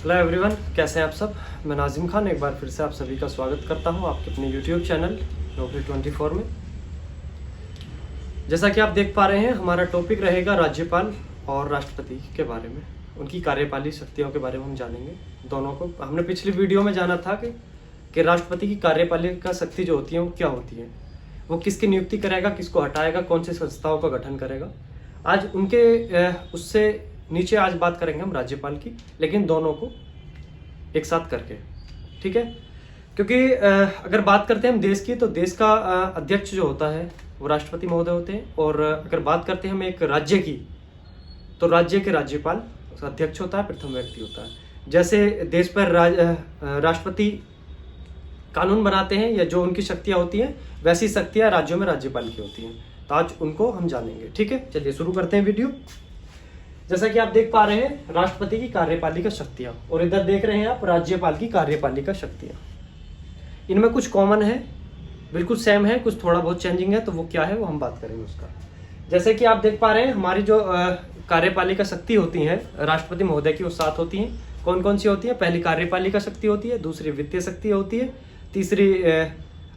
Hello everyone, कैसे हैं आप सब। मैं नाजिम खान एक बार फिर से आप सभी का स्वागत करता हूं आपके अपने यूट्यूब चैनल नौकरी 24 में। जैसा कि आप देख पा रहे हैं, हमारा टॉपिक रहेगा राज्यपाल और राष्ट्रपति के बारे में, उनकी कार्यपालिक शक्तियों के बारे में हम जानेंगे। दोनों को हमने पिछली वीडियो में जाना था कि राष्ट्रपति की कार्यपालिका शक्ति जो होती है वो क्या होती है, वो किसकी नियुक्ति करेगा, किसको हटाएगा, कौन सी संस्थाओं का गठन करेगा। आज उनके उससे नीचे आज बात करेंगे हम राज्यपाल की, लेकिन दोनों को एक साथ करके, ठीक है। क्योंकि अगर बात करते हैं हम देश की, तो देश का अध्यक्ष जो होता है वो राष्ट्रपति महोदय होते हैं, और अगर बात करते हैं हम एक राज्य की, तो राज्य के राज्यपाल अध्यक्ष होता है, प्रथम व्यक्ति होता है। जैसे देश पर राष्ट्रपति कानून बनाते हैं या जो उनकी शक्तियाँ होती हैं, वैसी शक्तियाँ राज्यों में राज्यपाल की होती हैं। तो आज उनको हम जानेंगे, ठीक है। चलिए शुरू करते हैं वीडियो। जैसा कि आप देख पा रहे हैं, राष्ट्रपति की कार्यपालिका शक्तियां, और इधर देख रहे हैं आप राज्यपाल की कार्यपालिका शक्तियां। इनमें कुछ कॉमन है, बिल्कुल सेम है, कुछ थोड़ा बहुत चेंजिंग है। तो वो क्या है वो हम बात करेंगे उसका। जैसे कि आप देख पा रहे हैं, हमारी जो कार्यपालिका शक्ति होती है राष्ट्रपति महोदय की, वो 7 होती हैं। कौन कौन सी होती है? पहली कार्यपालिका शक्ति होती है, दूसरी वित्तीय शक्ति होती है, तीसरी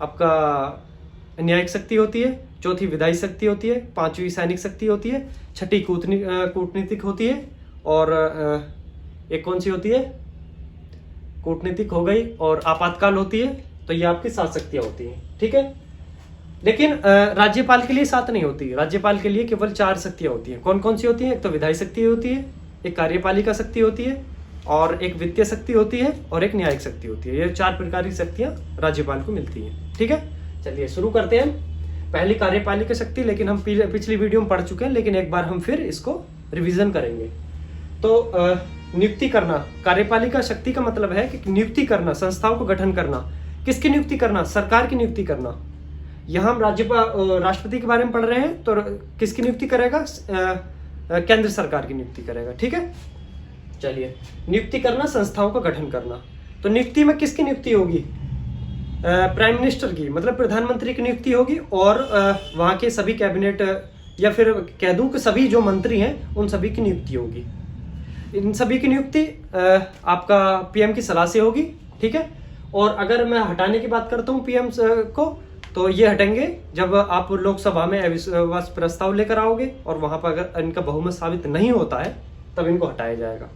आपका न्यायिक शक्ति होती है, चौथी विधायी शक्ति होती है, पांचवी सैनिक शक्ति होती है, छठी कूटनीतिक होती है, और एक कौन सी होती है? कूटनीतिक हो गई, और आपातकाल होती है। तो ये आपकी 7 शक्तियां होती हैं, ठीक है। लेकिन राज्यपाल के लिए 7 नहीं होती, राज्यपाल के लिए केवल 4 शक्तियां होती हैं। कौन कौन सी होती है? एक तो विधायी शक्ति होती है, एक कार्यपालिका शक्ति होती है, और एक वित्तीय शक्ति होती है, और एक न्यायिक शक्ति होती है। ये 4 प्रकार की शक्तियां राज्यपाल को मिलती हैं, ठीक है। चलिए शुरू करते हैं। पहली कार्यपालिका शक्ति, लेकिन हम पिछली वीडियो में पढ़ चुके हैं, लेकिन एक बार हम फिर इसको रिवीजन करेंगे। तो नियुक्ति करना, कार्यपालिका शक्ति का मतलब है कि नियुक्ति करना, संस्थाओं को गठन करना। किसकी नियुक्ति करना? सरकार की नियुक्ति करना। यहाँ हम राष्ट्रपति के बारे में पढ़ रहे हैं, तो किसकी नियुक्ति करेगा? केंद्र सरकार की नियुक्ति करेगा, ठीक है। चलिए, नियुक्ति करना, संस्थाओं का गठन करना। तो नियुक्ति में किसकी नियुक्ति होगी? प्राइम मिनिस्टर की, मतलब प्रधानमंत्री की नियुक्ति होगी, और वहाँ के सभी कैबिनेट, या फिर कह दूं कि सभी जो मंत्री हैं उन सभी की नियुक्ति होगी। इन सभी की नियुक्ति आपका पीएम की सलाह से होगी, ठीक है। और अगर मैं हटाने की बात करता हूँ पीएम को, तो ये हटेंगे जब आप लोकसभा में अविश्वास प्रस्ताव लेकर आओगे, और वहाँ पर अगर इनका बहुमत साबित नहीं होता है तब इनको हटाया जाएगा।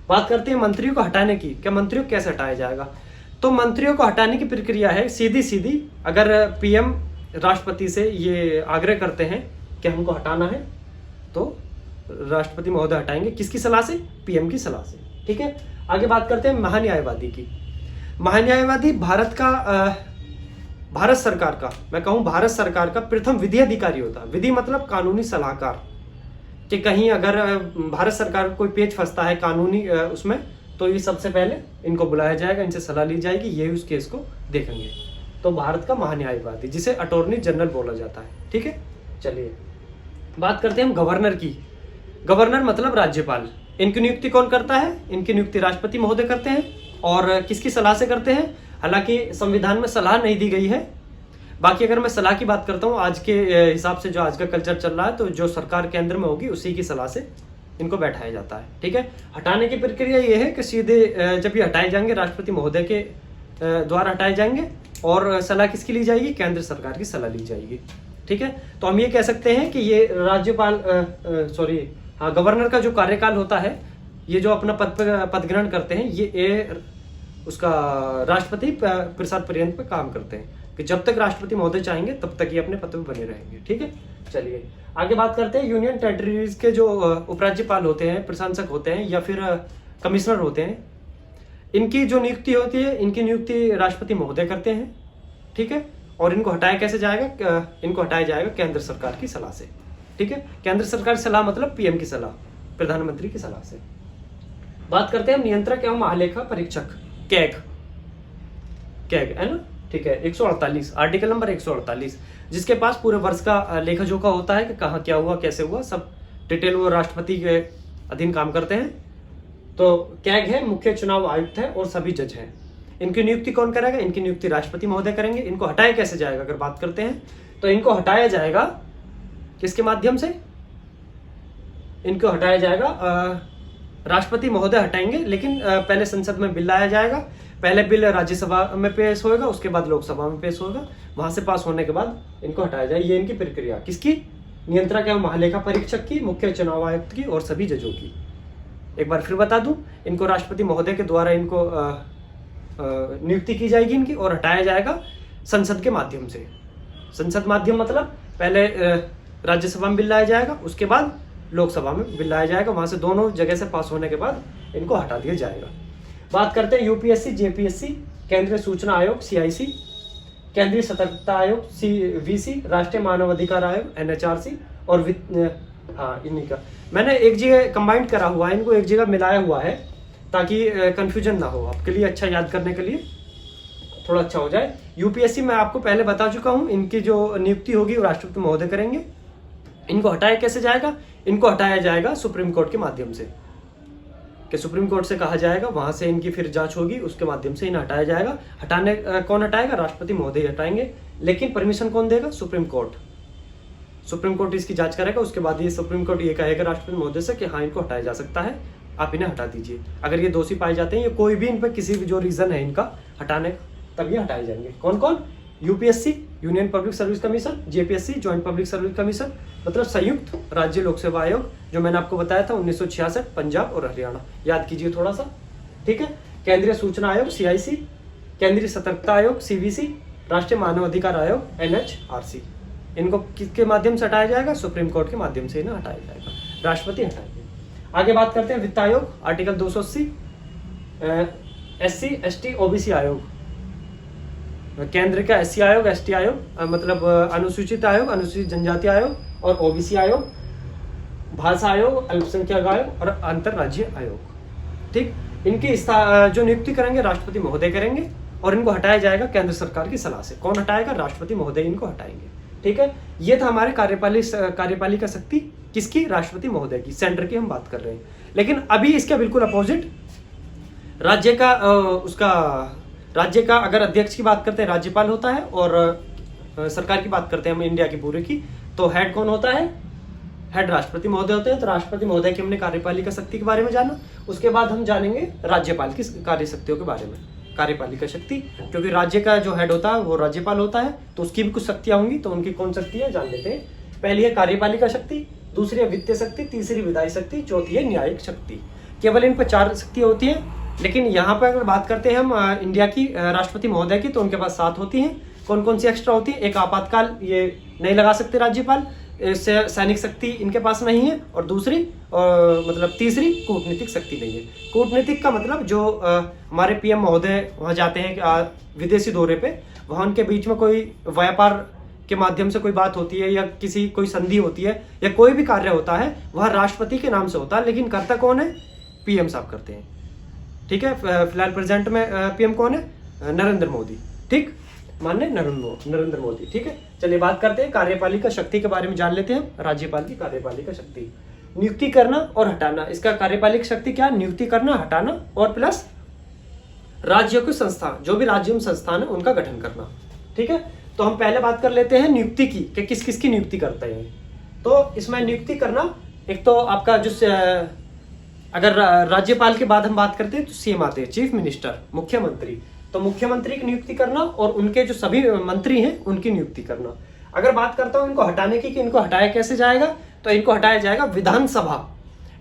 बात करते हैं मंत्रियों को हटाने की। क्या मंत्रियों को कैसे हटाया जाएगा? तो मंत्रियों को हटाने की प्रक्रिया है सीधी। अगर पीएम राष्ट्रपति से ये आग्रह करते हैं कि हमको हटाना है, तो राष्ट्रपति महोदय हटाएंगे। किसकी सलाह से? पीएम की सलाह से, ठीक है। आगे बात करते हैं महान्यायवादी की। महान्यायवादी भारत सरकार का, मैं कहूँ भारत सरकार का प्रथम विधि अधिकारी होता है। विधि मतलब कानूनी सलाहकार, कि कहीं अगर भारत सरकार को कोई पेच फंसता है कानूनी उसमें, तो ये सबसे पहले इनको बुलाया जाएगा, इनसे सलाह ली जाएगी, ये उस केस को देखेंगे। तो भारत का महान्यायवादी, जिसे अटॉर्नी जनरल बोला जाता है, ठीक है। चलिए बात करते हैं हम गवर्नर की। गवर्नर मतलब राज्यपाल। इनकी नियुक्ति कौन करता है? इनकी नियुक्ति राष्ट्रपति महोदय करते हैं। और किसकी सलाह से करते हैं? हालांकि संविधान में सलाह नहीं दी गई है। बाकी अगर मैं सलाह की बात करता हूँ, आज के हिसाब से जो आज का कल्चर चल रहा है, तो जो सरकार केंद्र में होगी उसी की सलाह से इनको बैठाया जाता है, ठीक है। हटाने की प्रक्रिया ये है कि सीधे जब ये हटाए जाएंगे, राष्ट्रपति महोदय के द्वारा हटाए जाएंगे, और सलाह किसकी ली जाएगी? केंद्र सरकार की सलाह ली जाएगी, ठीक है। तो हम ये कह सकते हैं कि ये गवर्नर का जो कार्यकाल होता है, ये जो अपना पद ग्रहण करते हैं, ये उसका राष्ट्रपति प्रसाद पर्यंत पे काम करते हैं, कि जब तक राष्ट्रपति महोदय चाहेंगे तब तक ये अपने पद पे बने रहेंगे, ठीक है। चलिए आगे बात करते हैं यूनियन टेरिटरीज के जो उपराज्यपाल होते हैं, प्रशासक होते हैं, या फिर कमिश्नर होते हैं। इनकी जो नियुक्ति होती है, इनकी नियुक्ति राष्ट्रपति महोदय करते हैं, ठीक है। और इनको हटाया कैसे जाएगा? इनको हटाया जाएगा केंद्र सरकार की सलाह से, ठीक है। केंद्र सरकार की सलाह मतलब पीएम की सलाह, प्रधानमंत्री की सलाह से। बात करते हैं नियंत्रक एवं महालेखा परीक्षक, कैग है ना, ठीक है। 148 आर्टिकल नंबर 148, जिसके पास पूरे वर्ष का लेखा जोखा होता है कि कहाँ क्या हुआ, कैसे हुआ, सब डिटेल वो राष्ट्रपति के अधीन काम करते हैं। तो कैग है, मुख्य चुनाव आयुक्त है, और सभी जज हैं। इनकी नियुक्ति कौन करेगा? इनकी नियुक्ति राष्ट्रपति महोदय करेंगे। इनको हटाया कैसे जाएगा अगर बात करते हैं, तो इनको हटाया जाएगा किसके माध्यम से? इनको हटाया जाएगा राष्ट्रपति महोदय हटाएंगे, लेकिन पहले संसद में बिल लाया जाएगा, पहले बिल राज्यसभा में पेश होगा, उसके बाद लोकसभा में पेश होगा, वहां से पास होने के बाद इनको हटाया जाए। ये इनकी प्रक्रिया किसकी? नियंत्रक एवं महालेखा परीक्षक की, मुख्य चुनाव आयुक्त की और सभी जजों की। एक बार फिर बता दूं, इनको राष्ट्रपति महोदय के द्वारा इनको नियुक्ति की जाएगी इनकी, और हटाया जाएगा संसद के माध्यम से। संसद माध्यम मतलब पहले राज्यसभा में बिल लाया जाएगा, उसके बाद लोकसभा में बिल लाया जाएगा, वहां से दोनों जगह से पास होने के बाद इनको हटा दिया जाएगा। बात करते हैं यूपीएससी, जेपीएससी, केंद्रीय सूचना आयोग सीआईसी, केंद्रीय सतर्कता आयोग सीवीसी, राष्ट्रीय मानव अधिकार आयोग एनएचआरसी और इन्हीं का मैंने एक जगह कंबाइंड करा हुआ है, इनको एक जगह मिलाया हुआ है ताकि कंफ्यूजन ना हो, आपके लिए अच्छा याद करने के लिए थोड़ा अच्छा हो जाए। यूपीएससी मैं आपको पहले बता चुका हूं, इनकी जो नियुक्ति होगी वो राष्ट्रपति महोदय करेंगे। इनको हटाया कैसे जाएगा? इनको हटाया जाएगा सुप्रीम कोर्ट के माध्यम से, कि सुप्रीम कोर्ट से कहा जाएगा, वहां से इनकी फिर जांच होगी, उसके माध्यम से इन्हें हटाया जाएगा। हटाने कौन हटाएगा? राष्ट्रपति महोदय हटाएंगे, लेकिन परमिशन कौन देगा? Supreme court. सुप्रीम कोर्ट इसकी जांच करेगा, उसके बाद ये सुप्रीम कोर्ट ये कहेगा राष्ट्रपति महोदय से कि हाँ इनको हटाया जा सकता है, आप इन्हें हटा दीजिए। अगर ये दोषी पाए जाते हैं या कोई भी इन पर किसी भी जो रीजन है इनका हटाने, तब ये हटाए जाएंगे। कौन कौन? UPSC union public service commission, JPSC joint public service commission मतलब संयुक्त राज्य लोक सेवा आयोग, जो मैंने आपको बताया था 1966, पंजाब और हरियाणा, याद कीजिए थोड़ा सा, ठीक है। केंद्रीय सूचना आयोग सीआईसी, केंद्रीय सतर्कता आयोग सीवीसी, राष्ट्रीय मानव अधिकार आयोग एनएचआरसी। इनको किसके माध्यम से हटाया जाएगा? सुप्रीम कोर्ट के माध्यम से इन्हें हटाया जाएगा, राष्ट्रपति हटाएंगे। आगे बात करते हैं वित्त आयोग, आर्टिकल 280, एससी एसटी ओबीसी आयोग, केंद्र का एससी आयोग, एसटी आयोग मतलब अनुसूचित आयोग, अनुसूचित जनजाति आयोग और ओबीसी आयोग, भाषा आयोग, अल्पसंख्यक आयोग और अंतरराज्यीय आयोग, ठीक। इनकी जो नियुक्ति करेंगे राष्ट्रपति महोदय करेंगे, और इनको हटाया जाएगा केंद्र सरकार की सलाह से। कौन हटाएगा? राष्ट्रपति महोदय इनको हटाएंगे, ठीक है। ये था हमारे कार्यपालिका शक्ति किसकी? राष्ट्रपति महोदय की, सेंटर की हम बात कर रहे हैं। लेकिन अभी इसके बिल्कुल अपोजिट राज्य का अगर अध्यक्ष की बात करते हैं राज्यपाल होता है, और सरकार की बात करते हैं हम इंडिया की पूरे की, तो हेड कौन होता है? हेड राष्ट्रपति महोदय होते हैं। तो राष्ट्रपति महोदय की हमने कार्यपालिका शक्ति के बारे में जाना, उसके बाद हम जानेंगे राज्यपाल की कार्य शक्तियों के बारे में। कार्यपालिका शक्ति, क्योंकि राज्य का जो हेड होता है वो राज्यपाल होता है, तो उसकी भी कुछ शक्तियां होंगी, तो उनकी कौन शक्ति है जान लेते हैं। पहली है कार्यपालिका शक्ति, दूसरी है वित्तीय शक्ति, तीसरी विधायी शक्ति, चौथी है न्यायिक शक्ति। केवल इन पर 4 शक्ति होती है, लेकिन यहाँ पर अगर बात करते हैं हम इंडिया की राष्ट्रपति महोदय की, तो उनके पास 7 होती हैं। कौन कौन सी एक्स्ट्रा होती है? एक आपातकाल, ये नहीं लगा सकते राज्यपाल, सैनिक शक्ति इनके पास नहीं है, और दूसरी मतलब तीसरी कूटनीतिक शक्ति नहीं है। कूटनीतिक का मतलब जो हमारे पीएम महोदय वहाँ जाते हैं विदेशी दौरे पे, वहाँ उनके बीच में कोई व्यापार के माध्यम से कोई बात होती है, या कोई संधि होती है, या कोई भी कार्य होता है, वह राष्ट्रपति के नाम से होता है, लेकिन करता कौन है? पीएम साहब करते हैं, ठीक है। फिलहाल प्रेजेंट में पीएम कौन है? नरेंद्र मोदी, ठीक, माननीय नरेंद्र मोदी, ठीक है। चलिए बात करते हैं कार्यपालिका शक्ति के बारे में, जान लेते हैं राज्यपाल की कार्यपालिका शक्ति। नियुक्ति करना और हटाना, इसका कार्यपालिका शक्ति क्या? नियुक्ति करना, हटाना, और प्लस राज्यों के संस्थान, जो भी राज्य में संस्थान है उनका गठन करना, ठीक है। तो हम पहले बात कर लेते हैं नियुक्ति की, कि किस किस की नियुक्ति करते हैं। तो इसमें नियुक्ति करना, एक तो आपका जो अगर राज्यपाल के बाद हम बात करते हैं तो सीएम आते हैं, चीफ मिनिस्टर, मुख्यमंत्री। तो मुख्यमंत्री की नियुक्ति करना और उनके जो सभी मंत्री हैं उनकी नियुक्ति करना। अगर बात करता हूं इनको हटाने की, कि इनको हटाया कैसे जाएगा, तो इनको हटाया जाएगा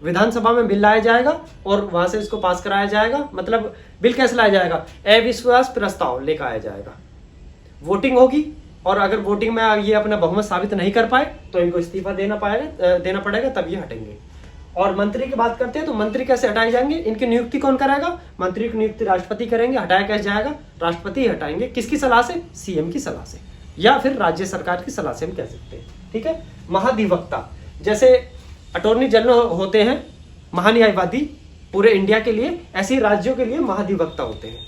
विधानसभा में बिल लाया जाएगा, और वहां से इसको पास कराया जाएगा। मतलब बिल कैसे लाया जाएगा? अविश्वास प्रस्ताव लेकर आया जाएगा, वोटिंग होगी, और अगर वोटिंग में ये अपना बहुमत साबित नहीं कर पाए तो इनको इस्तीफा देना पड़ेगा, तब ये हटेंगे। और मंत्री की बात करते हैं, तो मंत्री कैसे हटाए जाएंगे? इनकी नियुक्ति कौन कराएगा? मंत्री की नियुक्ति राष्ट्रपति करेंगे। हटाया कैसे जाएगा? राष्ट्रपति ही हटाएंगे। किसकी सलाह से? सीएम की सलाह से, या फिर राज्य सरकार की सलाह से हम कह सकते हैं, ठीक है। महाधिवक्ता, जैसे अटॉर्नी जनरल होते हैं महान्यायवादी पूरे इंडिया के लिए, ऐसे ही राज्यों के लिए महाधिवक्ता होते हैं।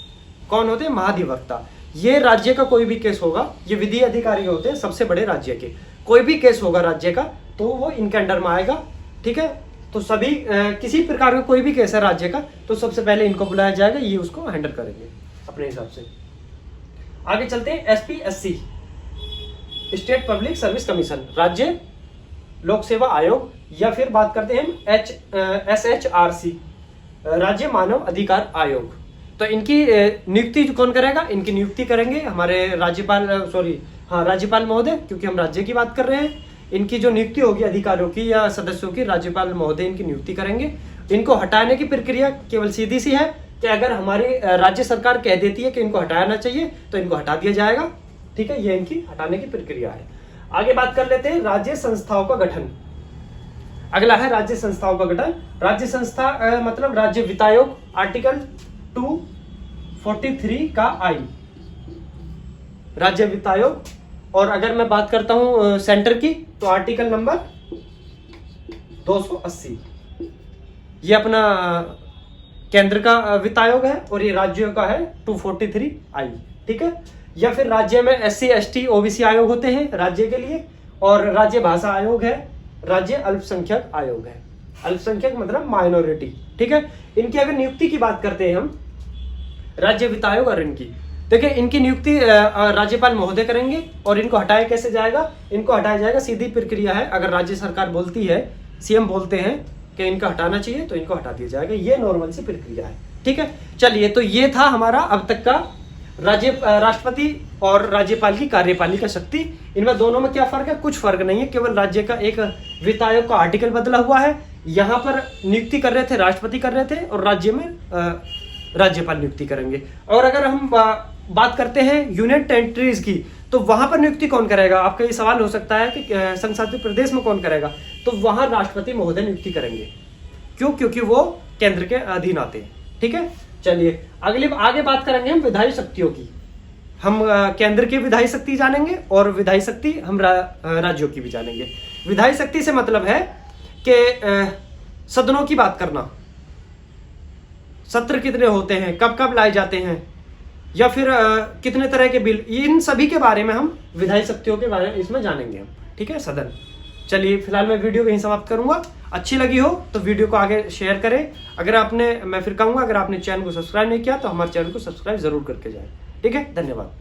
कौन होते हैं? महाधिवक्ता। ये राज्य का कोई भी केस होगा, ये विधि अधिकारी होते हैं सबसे बड़े राज्य के, कोई भी केस होगा राज्य का तो वो इनके अंडर में आएगा, ठीक है। तो सभी किसी प्रकार का कोई भी केस है राज्य का, तो सबसे पहले इनको बुलाया जाएगा, ये उसको हैंडल करेंगे अपने हिसाब से। आगे चलते हैं SPSC, state public service commission, राज्य लोक सेवा आयोग, या फिर बात करते हैं हम एसएचआरसी, राज्य मानव अधिकार आयोग। तो इनकी नियुक्ति कौन करेगा? इनकी नियुक्ति करेंगे हमारे राज्यपाल महोदय, क्योंकि हम राज्य की बात कर रहे हैं। इनकी जो नियुक्ति होगी अधिकारियों की या सदस्यों की, राज्यपाल महोदय इनकी नियुक्ति करेंगे। इनको हटाने की प्रक्रिया केवल सीधी सी है कि अगर हमारी राज्य सरकार कह देती है कि इनको हटाना चाहिए तो इनको हटा दिया जाएगा। ठीक है, ये इनकी हटाने की प्रक्रिया है। आगे बात कर लेते हैं राज्य संस्थाओं का गठन। अगला है राज्य संस्थाओं का गठन। राज्य संस्था मतलब राज्य वित्त आयोग, आर्टिकल 243 का आई, राज्य वित्त आयोग। और अगर मैं बात करता हूं सेंटर की तो आर्टिकल नंबर 280, ये अपना केंद्र का वित्त आयोग है और ये राज्यों का है 243 आई। ठीक है, या फिर राज्य में SC ST OBC आयोग होते हैं राज्य के लिए, और राज्य भाषा आयोग है, राज्य अल्पसंख्यक आयोग है। अल्पसंख्यक मतलब माइनॉरिटी। ठीक है, इनकी अगर नियुक्ति की बात करते हैं हम, राज्य वित्त आयोग और इनकी, देखिए इनकी नियुक्ति राज्यपाल महोदय करेंगे। और इनको हटाया कैसे जाएगा? इनको हटाया जाएगा, सीधी प्रक्रिया है। अगर राज्य सरकार बोलती है, CM बोलते हैं कि इनको हटाना चाहिए तो इनको हटा दिया जाएगा। ये नॉर्मल सी प्रक्रिया है। ठीक है, चलिए, तो ये था हमारा अब तक का राष्ट्रपति और राज्यपाल की कार्यपालिका शक्ति। इनमें दोनों में क्या फर्क है? कुछ फर्क नहीं है, केवल राज्य का एक वित्त आयोग का आर्टिकल बदला हुआ है। यहाँ पर नियुक्ति कर रहे थे राष्ट्रपति कर रहे थे, और राज्य में राज्यपाल नियुक्ति करेंगे। और अगर हम बात करते हैं यूनियन टेरिटरीज की, तो वहां पर नियुक्ति कौन करेगा? आपका ये सवाल हो सकता है कि संघ शासित प्रदेश में कौन करेगा? तो वहां राष्ट्रपति महोदय नियुक्ति करेंगे। क्यों? क्योंकि वो केंद्र के अधीन आते हैं। ठीक है, चलिए आगे बात करेंगे हम विधायी शक्तियों की। हम केंद्र की विधायी शक्ति जानेंगे और विधायी शक्ति हम राज्यों की भी जानेंगे। विधायी शक्ति से मतलब है कि सदनों की बात करना, सत्र कितने होते हैं, कब कब लाए जाते हैं, या फिर कितने तरह के बिल, इन सभी के बारे में हम विधायी शक्तियों के बारे में इसमें जानेंगे हम। ठीक है, सदन। चलिए फिलहाल मैं वीडियो यहीं समाप्त करूंगा। अच्छी लगी हो तो वीडियो को आगे शेयर करें। मैं फिर कहूंगा, अगर आपने चैनल को सब्सक्राइब नहीं किया तो हमारे चैनल को सब्सक्राइब जरूर करके जाएं। ठीक है, धन्यवाद।